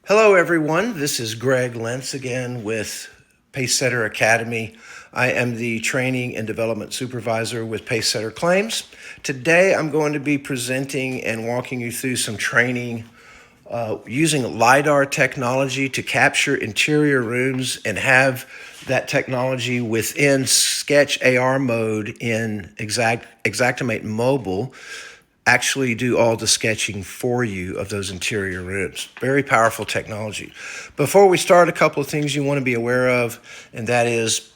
Hello, everyone. This is Greg Lentz again with Pacesetter Academy. I am the Training and Development Supervisor with Pacesetter Claims. Today, I'm going to be presenting and walking you through some training using LIDAR technology to capture interior rooms and have that technology within Sketch AR mode in Xactimate Mobile actually do all the sketching for you of those interior rooms. Very powerful technology. Before we start, a couple of things you want to be aware of, and that is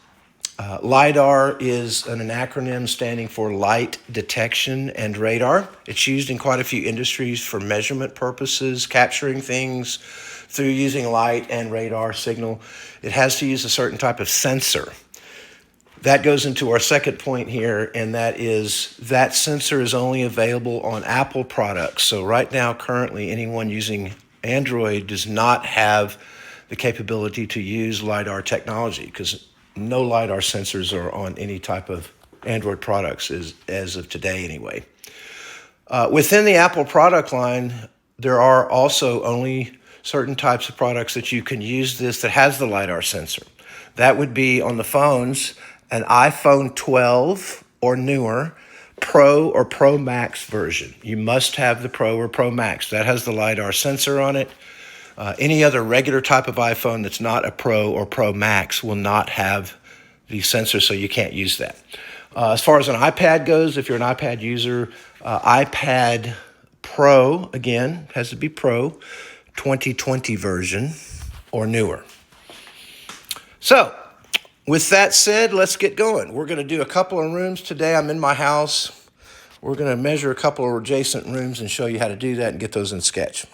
LIDAR is an acronym standing for Light Detection and Radar. It's used in quite a few industries for measurement purposes, capturing things through using light and radar signal. It has to use a certain type of sensor. That goes into our second point here, and that is that sensor is only available on Apple products. So right now, currently, anyone using Android does not have the capability to use LiDAR technology because no LiDAR sensors are on any type of Android products as of today anyway. Within the Apple product line, there are also only certain types of products that you can use this that has the LiDAR sensor. That would be on the phones, an iPhone 12 or newer, Pro or Pro Max version. You must have the Pro or Pro Max. That has the LiDAR sensor on it. Any other regular type of iPhone that's not a Pro or Pro Max will not have the sensor, so you can't use that. As far as an iPad goes, if you're an iPad user, iPad Pro, again, has to be Pro, 2020 version or newer. So, with that said, let's get going. We're going to do a couple of rooms today. I'm in my house. We're going to measure a couple of adjacent rooms and show you how to do that and get those in Sketch.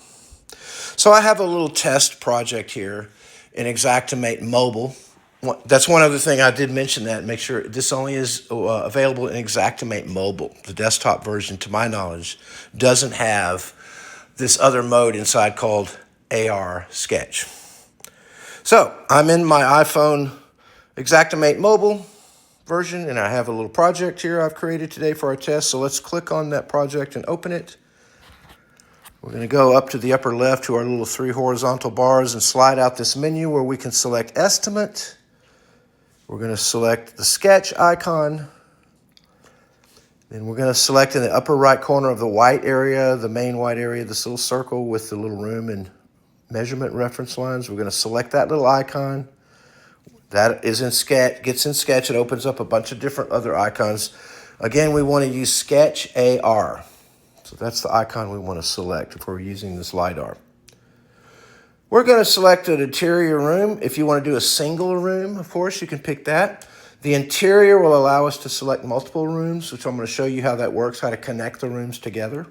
So I have a little test project here in Xactimate Mobile. That's one other thing I did mention that. Make sure this only is available in Xactimate Mobile. The desktop version, to my knowledge, doesn't have this other mode inside called AR Sketch. So I'm in my iPhone Xactimate Mobile version, and I have a little project here I've created today for our test. So let's click on that project and open it. We're going to go up to the upper left to our little 3 horizontal bars and slide out this menu where we can select Estimate. We're going to select the Sketch icon. Then we're going to select in the upper right corner of the white area, the main white area, this little circle with the little room and measurement reference lines. We're going to select that little icon. That is in Sketch, gets in Sketch. It opens up a bunch of different other icons. Again, we want to use Sketch AR. So that's the icon we want to select if we're using this LiDAR. We're going to select an interior room. If you want to do a single room, of course, you can pick that. The interior will allow us to select multiple rooms, which I'm going to show you how that works, how to connect the rooms together.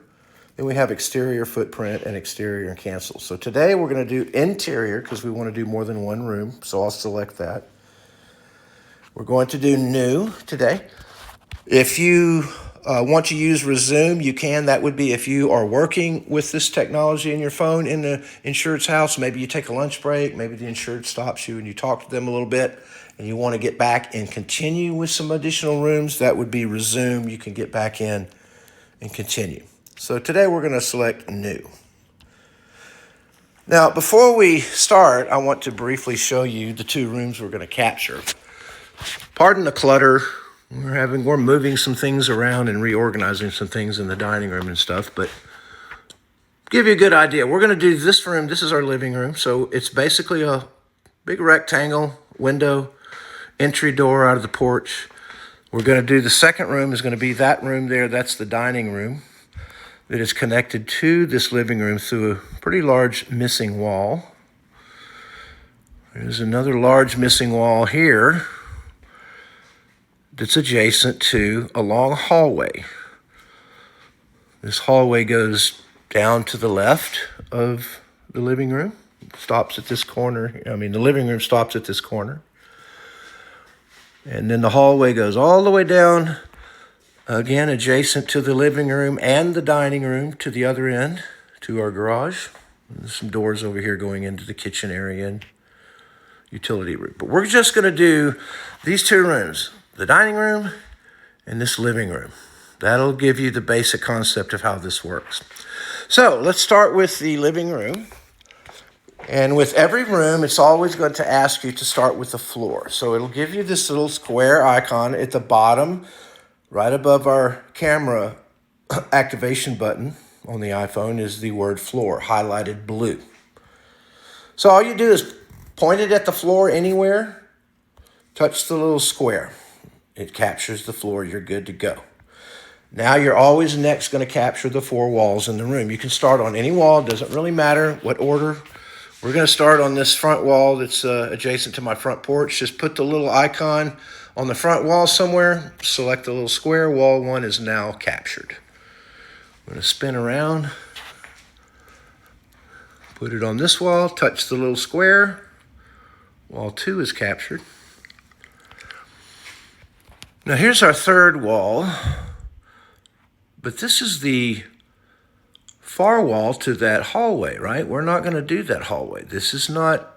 Then we have exterior footprint and exterior and cancel. So today we're going to do interior because we want to do more than one room. So I'll select that. We're going to do new today. If you want to use resume, you can. That would be if you are working with this technology in your phone in the insured's house. Maybe you take a lunch break. Maybe the insured stops you and you talk to them a little bit and you want to get back and continue with some additional rooms. That would be resume. You can get back in and continue. So today we're going to select new. Now, before we start, I want to briefly show you the 2 rooms we're going to capture. Pardon the clutter. We're moving some things around and reorganizing some things in the dining room and stuff, but give you a good idea. We're going to do this room. This is our living room. So it's basically a big rectangle window, entry door out of the porch. We're going to do the second room is going to be that room there. That's the dining room that is connected to this living room through a pretty large missing wall. There's another large missing wall here that's adjacent to a long hallway. This hallway goes down to the left of the living room, stops at this corner. The living room stops at this corner. And then the hallway goes all the way down, again, adjacent to the living room and the dining room to the other end, to our garage. There's some doors over here going into the kitchen area and utility room. But we're just going to do these 2 rooms, the dining room and this living room. That'll give you the basic concept of how this works. So let's start with the living room. And with every room, it's always going to ask you to start with the floor. So it'll give you this little square icon at the bottom, right above our camera activation button on the iPhone is the word floor, highlighted blue. So all you do is point it at the floor anywhere, touch the little square. It captures the floor, you're good to go. Now you're always next going to capture the 4 walls in the room. You can start on any wall, doesn't really matter what order. We're going to start on this front wall that's adjacent to my front porch. Just put the little icon on the front wall somewhere, select the little square. Wall 1 is now captured. I'm going to spin around, put it on this wall, touch the little square. Wall 2 is captured. Now here's our third wall, but this is the far wall to that hallway, right? We're not going to do that hallway. This is not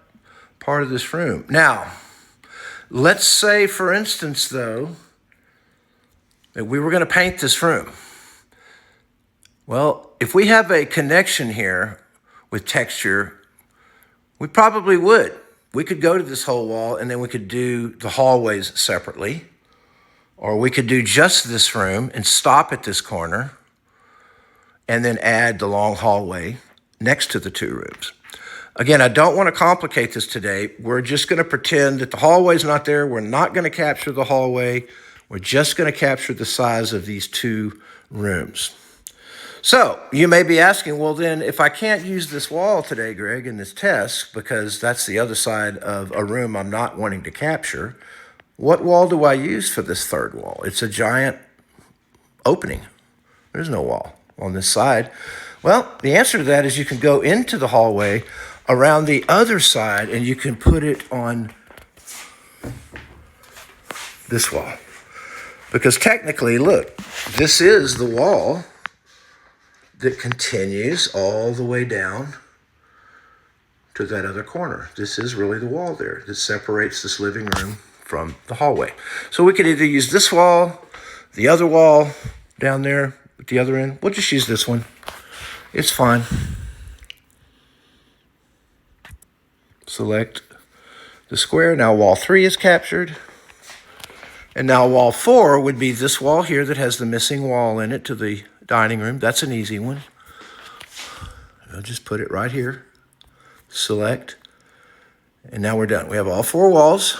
part of this room. Now, let's say, for instance, though, that we were going to paint this room. Well, if we have a connection here with texture, we probably would. We could go to this whole wall and then we could do the hallways separately. Or we could do just this room and stop at this corner and then add the long hallway next to the 2 rooms. Again, I don't want to complicate this today. We're just going to pretend that the hallway's not there. We're not going to capture the hallway. We're just going to capture the size of these 2 rooms. So you may be asking, well, then if I can't use this wall today, Greg, in this test, because that's the other side of a room I'm not wanting to capture, what wall do I use for this third wall? It's a giant opening. There's no wall on this side. Well, the answer to that is you can go into the hallway around the other side and you can put it on this wall. Because technically, look, this is the wall that continues all the way down to that other corner. This is really the wall there that separates this living room from the hallway. So we could either use this wall, the other wall down there at the other end. We'll just use this one. It's fine. Select the square. Now wall 3 is captured. And now wall 4 would be this wall here that has the missing wall in it to the dining room. That's an easy one. I'll just put it right here. Select. And now we're done. We have all 4 walls.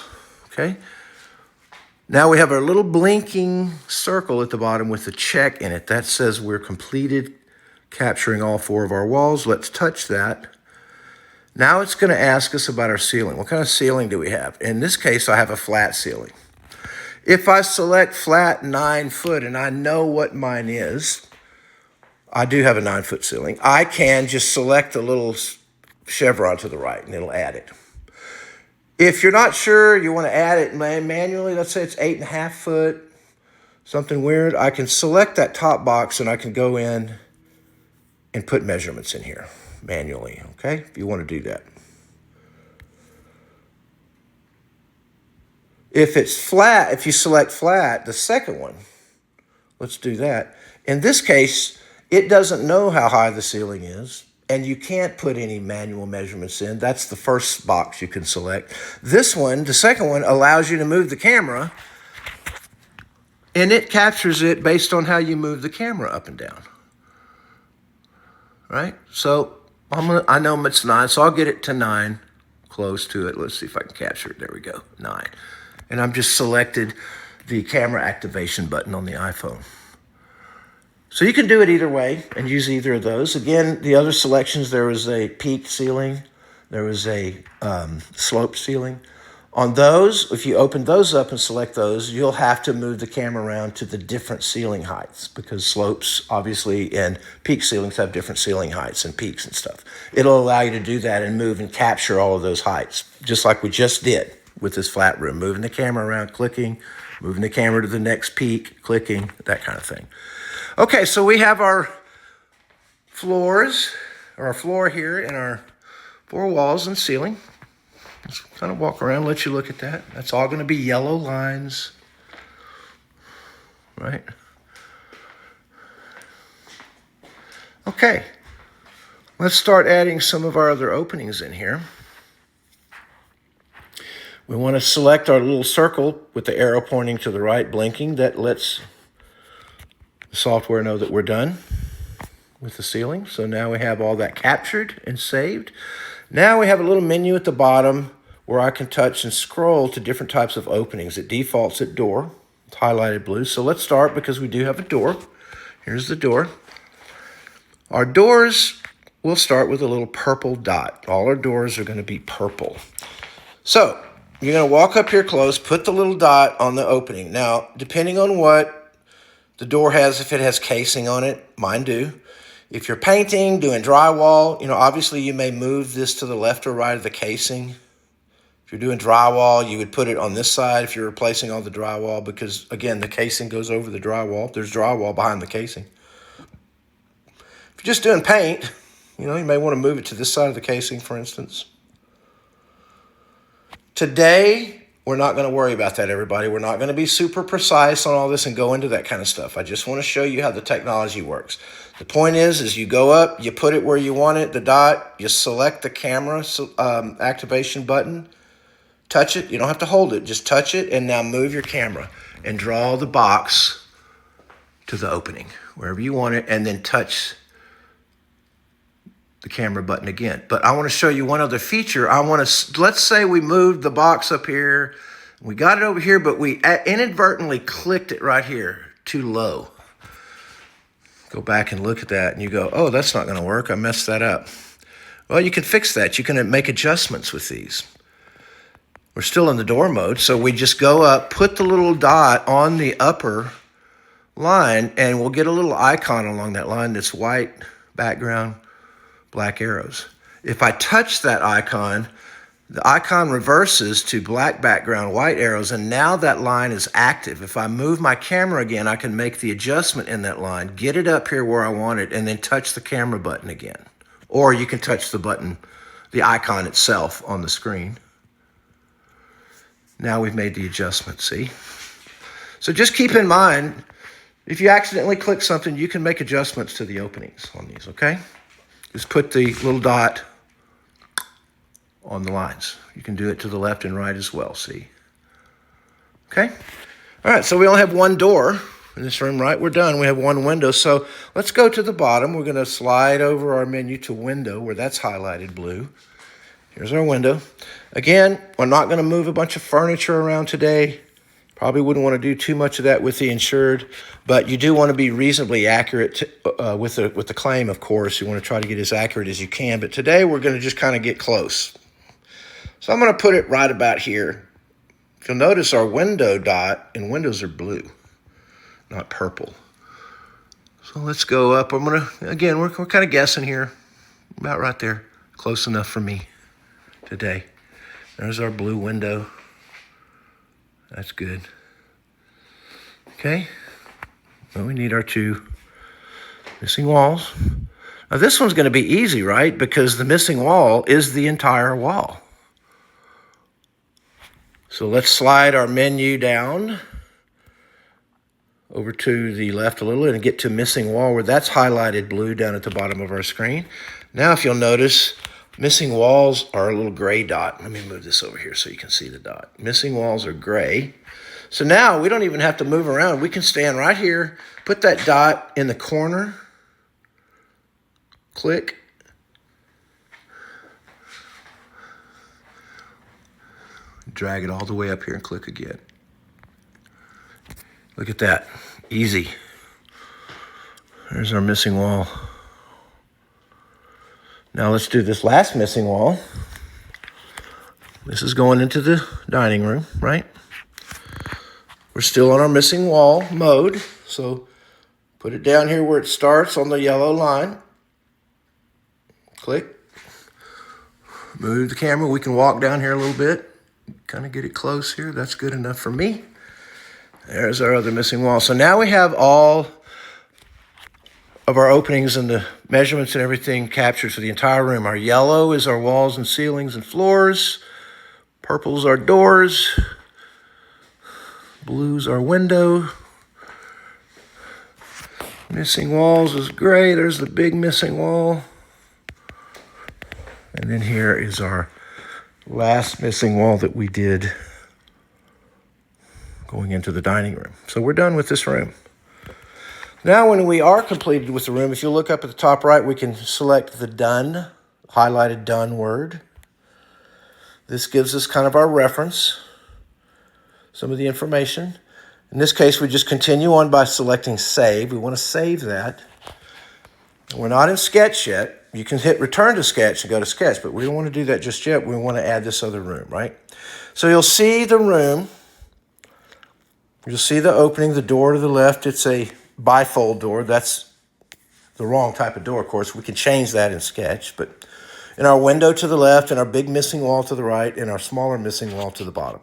Okay. Now we have our little blinking circle at the bottom with the check in it. That says we're completed capturing all 4 of our walls. Let's touch that. Now it's going to ask us about our ceiling. What kind of ceiling do we have? In this case, I have a flat ceiling. If I select flat 9 foot, and I know what mine is, I do have a 9-foot ceiling. I can just select the little chevron to the right, and it'll add it. If you're not sure, you want to add it manually, let's say it's 8.5 foot, something weird, I can select that top box and I can go in and put measurements in here manually, okay? If you want to do that. If it's flat, if you select flat, the second one, let's do that. In this case, it doesn't know how high the ceiling is, and you can't put any manual measurements in. That's the first box you can select. This one, the second one, allows you to move the camera, and it captures it based on how you move the camera up and down. Right? So I know it's 9, so I'll get it to 9, close to it. Let's see if I can capture it. There we go, 9. And I've just selected the camera activation button on the iPhone. So you can do it either way and use either of those. Again, the other selections, there was a peak ceiling. There was a sloped ceiling. On those, if you open those up and select those, you'll have to move the camera around to the different ceiling heights because slopes, obviously, and peak ceilings have different ceiling heights and peaks and stuff. It'll allow you to do that and move and capture all of those heights, just like we just did with this flat room. Moving the camera around, clicking, moving the camera to the next peak, clicking, that kind of thing. Okay, so we have our floors, or our floor here, and our 4 walls and ceiling. Let's kind of walk around, let you look at that. That's all going to be yellow lines, right? Okay, Let's start adding some of our other openings in here. We want to select our little circle with the arrow pointing to the right, blinking. That lets the software know that we're done with the ceiling. So now we have all that captured and saved. Now we have a little menu at the bottom where I can touch and scroll to different types of openings. It defaults at door. It's highlighted blue. So let's start because we do have a door. Here's the door. Our doors, we'll start with a little purple dot. All our doors are going to be purple. So you're going to walk up here close, put the little dot on the opening. Now, depending on what the door has, if it has casing on it, mine do. If you're painting, doing drywall, obviously you may move this to the left or right of the casing. If you're doing drywall, you would put it on this side if you're replacing all the drywall because, again, the casing goes over the drywall. There's drywall behind the casing. If you're just doing paint, you may want to move it to this side of the casing, for instance. Today, we're not going to worry about that, everybody. We're not going to be super precise on all this and go into that kind of stuff. I just want to show you how the technology works. The point is you go up, you put it where you want it, the dot, you select the camera activation button, touch it. You don't have to hold it. Just touch it, and now move your camera and draw the box to the opening, wherever you want it, and then touch the camera button again. But I want to show you one other feature. Let's say we moved the box up here. We got it over here, but we inadvertently clicked it right here too low. Go back and look at that and you go, oh, that's not going to work. I messed that up. Well, you can fix that. You can make adjustments with these. We're still in the door mode, so we just go up, put the little dot on the upper line, and we'll get a little icon along that line that's white background, black arrows. If I touch that icon, the icon reverses to black background, white arrows, and now that line is active. If I move my camera again, I can make the adjustment in that line, get it up here where I want it, and then touch the camera button again. Or you can touch the button, the icon itself on the screen. Now we've made the adjustment, see? So just keep in mind, if you accidentally click something, you can make adjustments to the openings on these, okay? Just put the little dot on the lines. You can do it to the left and right as well, see? Okay? All right, so we only have one door in this room, right? We're done. We have one window. So let's go to the bottom. We're going to slide over our menu to window where that's highlighted blue. Here's our window. Again, we're not going to move a bunch of furniture around today. Probably wouldn't want to do too much of that with the insured, but you do want to be reasonably accurate with the claim, of course. You want to try to get as accurate as you can, but today we're going to just kind of get close. So I'm going to put it right about here. If you'll notice, our window dot and windows are blue, not purple. So let's go up. I'm going to, again, we're kind of guessing here, about right there, close enough for me today. There's our blue window. That's good. Okay. Well, we need our two missing walls. Now this one's going to be easy, right? Because the missing wall is the entire wall. So let's slide our menu down over to the left a little and get to missing wall where that's highlighted blue down at the bottom of our screen. Now, if you'll notice, missing walls are a little gray dot. Let me move this over here so you can see the dot. Missing walls are gray. So now we don't even have to move around. We can stand right here, put that dot in the corner, click. Drag it all the way up here and click again. Look at that, easy. There's our missing wall. Now let's do this last missing wall. This is going into the dining room, right? We're still on our missing wall mode. So put it down here where it starts on the yellow line. Click. Move the camera. We can walk down here a little bit. Kind of get it close here. That's good enough for me. There's our other missing wall. So now we have all of our openings and the measurements and everything captured for the entire room. Our yellow is our walls and ceilings and floors. Purple's our doors. Blue's our window. Missing walls is gray. There's the big missing wall. And then here is our last missing wall that we did going into the dining room. So we're done with this room. Now when we are completed with the room, if you look up at the top right, we can select the done, highlighted done word. This gives us kind of our reference, some of the information. In this case, we just continue on by selecting save. We want to save that. We're not in Sketch yet. You can hit return to Sketch and go to Sketch, but we don't want to do that just yet. We want to add this other room, right? So you'll see the room. You'll see the opening, the door to the left. It's a bifold door. That's the wrong type of door, of course. We can change that in Sketch, but in our window to the left, and our big missing wall to the right, and our smaller missing wall to the bottom.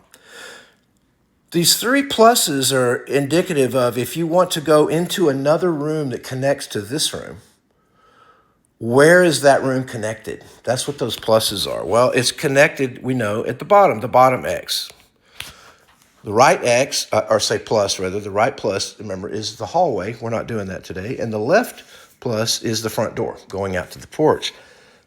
These three pluses are indicative of if you want to go into another room that connects to this room, where is that room connected? That's what those pluses are. Well, it's connected, we know, at the bottom X. The right X, or say plus rather, the right plus, remember, is the hallway. We're not doing that today. And the left plus is the front door going out to the porch.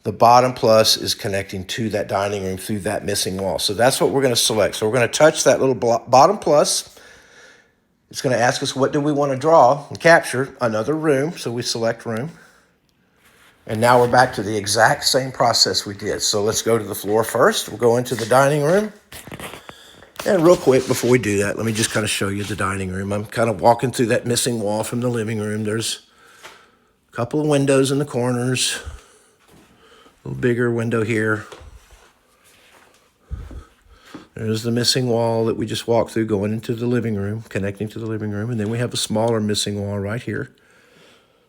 The bottom plus is connecting to that dining room through that missing wall. So that's what we're going to select. So we're going to touch that little bottom plus. It's going to ask us what do we want to draw and capture. Another room. So we select room. And now we're back to the exact same process we did. So let's go to the floor first. We'll go into the dining room. And real quick, before we do that, let me just kind of show you the dining room. I'm kind of walking through that missing wall from the living room. There's a couple of windows in the corners. A little bigger window here. There's the missing wall that we just walked through going into the living room, connecting to the living room. And then we have a smaller missing wall right here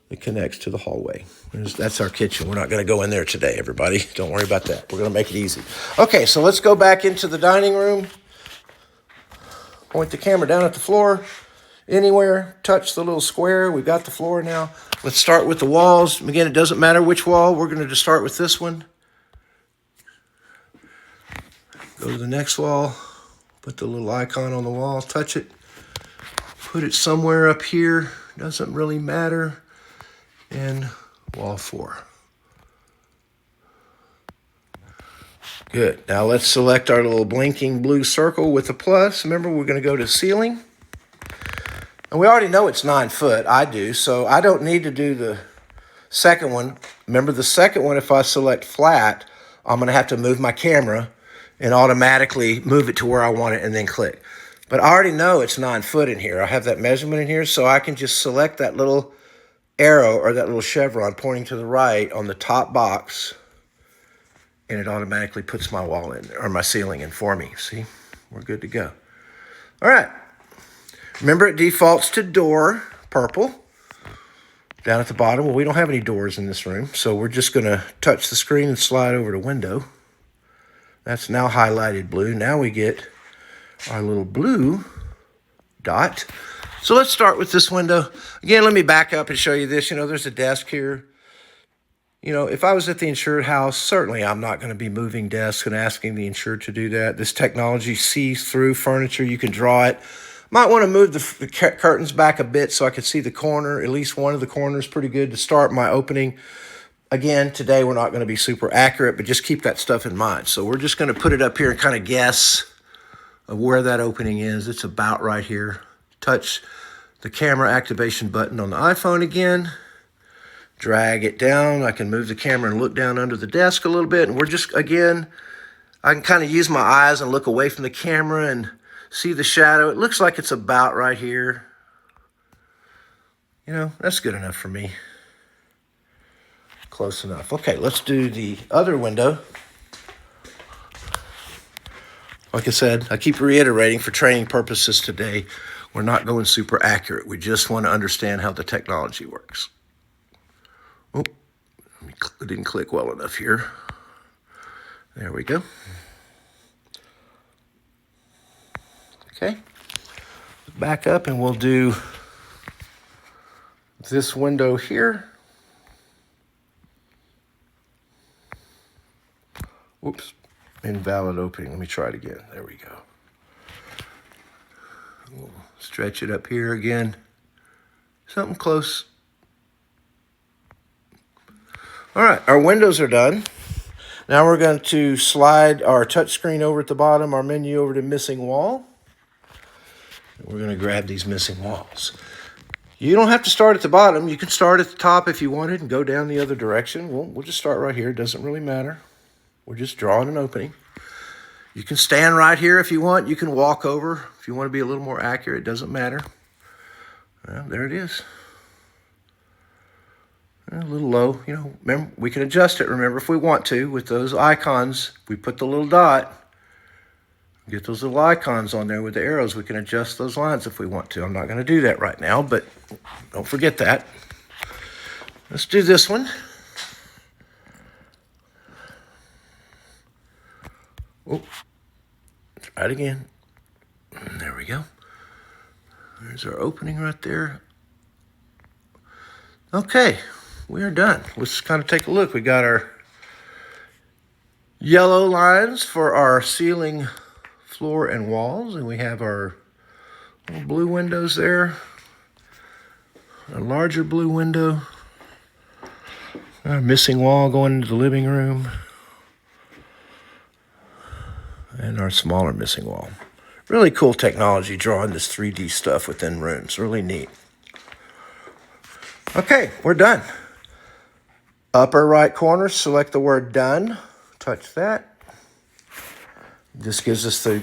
that connects to the hallway. That's our kitchen. We're not going to go in there today, everybody. Don't worry about that. We're going to make it easy. Okay, so let's go back into the dining room. Point the camera down at the floor. Anywhere, touch the little square. We've got the floor now. Let's start with the walls. Again, it doesn't matter which wall. We're going to just start with this one. Go to the next wall. Put the little icon on the wall. Touch it. Put it somewhere up here. Doesn't really matter. And wall 4. Good. Now let's select our little blinking blue circle with a plus. Remember, we're going to go to ceiling. And we already know it's 9 foot. I do. So I don't need to do the second one. Remember, the second one, if I select flat, I'm going to have to move my camera and automatically move it to where I want it and then click. But I already know it's 9 foot in here. I have that measurement in here, so I can just select that little arrow or that little chevron pointing to the right on the top box, and it automatically puts my wall in, or my ceiling in for me. See, we're good to go. All right. Remember, it defaults to door, purple. Down at the bottom, well, we don't have any doors in this room, so we're just going to touch the screen and slide over to window. That's now highlighted blue. Now we get our little blue dot. So let's start with this window. Again, let me back up and show you this. You know, there's a desk here. You know, if I was at the insured house, certainly I'm not going to be moving desks and asking the insured to do that. This technology sees through furniture. You can draw it. Might want to move the curtains back a bit so I can see the corner. At least one of the corners pretty good to start my opening. Again, today we're not going to be super accurate, but just keep that stuff in mind. So we're just going to put it up here and kind of guess of where that opening is. It's about right here. Touch the camera activation button on the iPhone again. Drag it down. I can move the camera and look down under the desk a little bit. And we're just, again, I can kind of use my eyes and look away from the camera and see the shadow. It looks like it's about right here. You know, that's good enough for me. Close enough. Okay, let's do the other window. Like I said, I keep reiterating for training purposes today, we're not going super accurate. We just want to understand how the technology works. Oh, I didn't click well enough here. There we go. Okay. Back up and we'll do this window here. Whoops. Invalid opening. Let me try it again. There we go. We'll stretch it up here again. Something close. All right, our windows are done. Now we're going to slide our touchscreen over at the bottom, our menu over to missing wall. We're going to grab these missing walls. You don't have to start at the bottom. You can start at the top if you wanted and go down the other direction. We'll just start right here. It doesn't really matter. We're just drawing an opening. You can stand right here if you want. You can walk over if you want to be a little more accurate. It doesn't matter. Well, there it is. A little low. You know, remember, we can adjust it, remember, if we want to, with those icons. We put the little dot. Get those little icons on there with the arrows. We can adjust those lines if we want to. I'm not going to do that right now, but don't forget that. Let's do this one. Oh, try it again. There we go. There's our opening right there. Okay, we are done. Let's kind of take a look. We got our yellow lines for our ceiling, floor, and walls, and we have our little blue windows there. A larger blue window. Our missing wall going into the living room. And our smaller missing wall. Really cool technology drawing this 3D stuff within rooms. Really neat. Okay, we're done. Upper right corner, select the word done. Touch that. This gives us the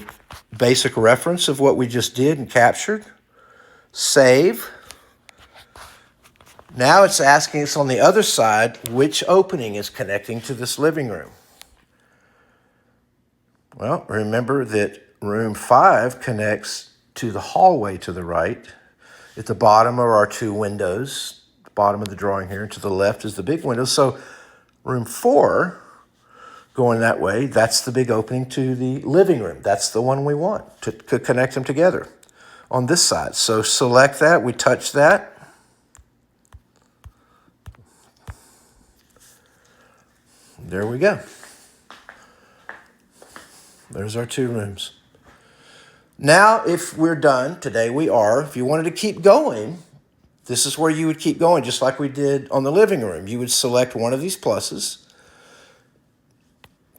basic reference of what we just did and captured. Save. Now it's asking us on the other side which opening is connecting to this living room. Well, remember that room 5 connects to the hallway to the right. At the bottom are our two windows, the bottom of the drawing here, and to the left is the big window. So room 4, going that way, that's the big opening to the living room. That's the one we want to connect them together on this side. So select that, we touch that. There we go. There's our two rooms. Now, if we're done, today we are, if you wanted to keep going, this is where you would keep going, just like we did on the living room. You would select one of these pluses.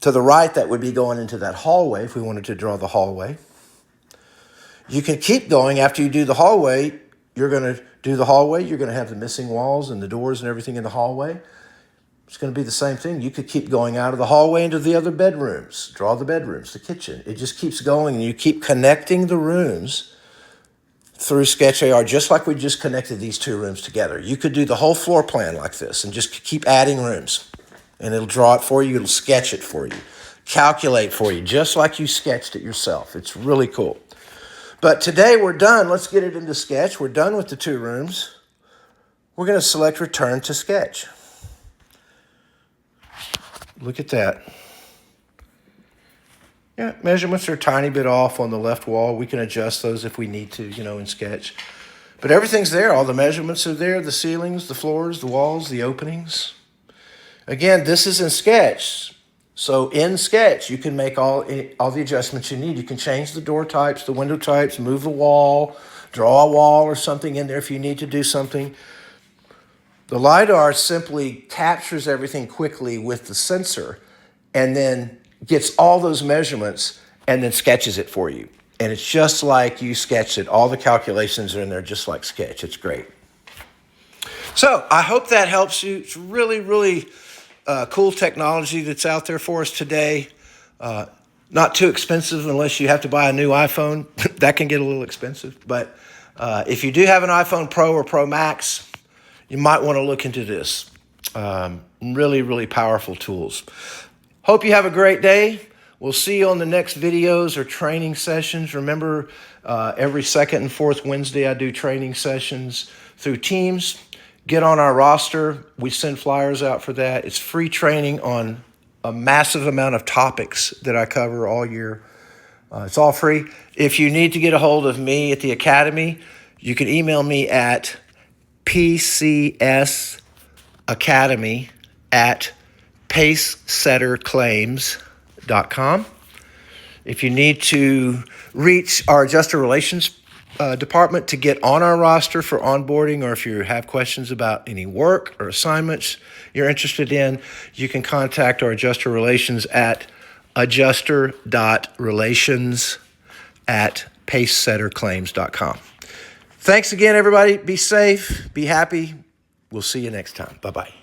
To the right, that would be going into that hallway, if we wanted to draw the hallway. You can keep going after you do the hallway. You're going to do the hallway. You're going to have the missing walls and the doors and everything in the hallway. It's going to be the same thing. You could keep going out of the hallway into the other bedrooms. Draw the bedrooms, the kitchen. It just keeps going, and you keep connecting the rooms through Sketch AR, just like we just connected these two rooms together. You could do the whole floor plan like this and just keep adding rooms, and it'll draw it for you. It'll sketch it for you, calculate for you, just like you sketched it yourself. It's really cool. But today we're done. Let's get it into Sketch. We're done with the two rooms. We're going to select Return to Sketch. Look at that. Yeah, measurements are a tiny bit off on the left wall. We can adjust those if we need to, in Sketch. But everything's there. All the measurements are there, the ceilings, the floors, the walls, the openings. Again, this is in Sketch. So in Sketch, you can make all the adjustments you need. You can change the door types, the window types, move the wall, draw a wall or something in there if you need to do something. The LIDAR simply captures everything quickly with the sensor and then gets all those measurements and then sketches it for you. And it's just like you sketched it. All the calculations are in there just like Sketch. It's great. So I hope that helps you. It's really, really cool technology that's out there for us today. Not too expensive unless you have to buy a new iPhone. That can get a little expensive. But if you do have an iPhone Pro or Pro Max, you might want to look into this. Really, really powerful tools. Hope you have a great day. We'll see you on the next videos or training sessions. Remember, every second and fourth Wednesday, I do training sessions through Teams. Get on our roster. We send flyers out for that. It's free training on a massive amount of topics that I cover all year. It's all free. If you need to get a hold of me at the Academy, you can email me at pcsetteracademy@pacesetterclaims.com. If you need to reach our adjuster relations department to get on our roster for onboarding, or if you have questions about any work or assignments you're interested in, you can contact our adjuster relations at adjuster.relations@pacesetterclaims.com. Thanks again, everybody. Be safe, be happy. We'll see you next time. Bye-bye.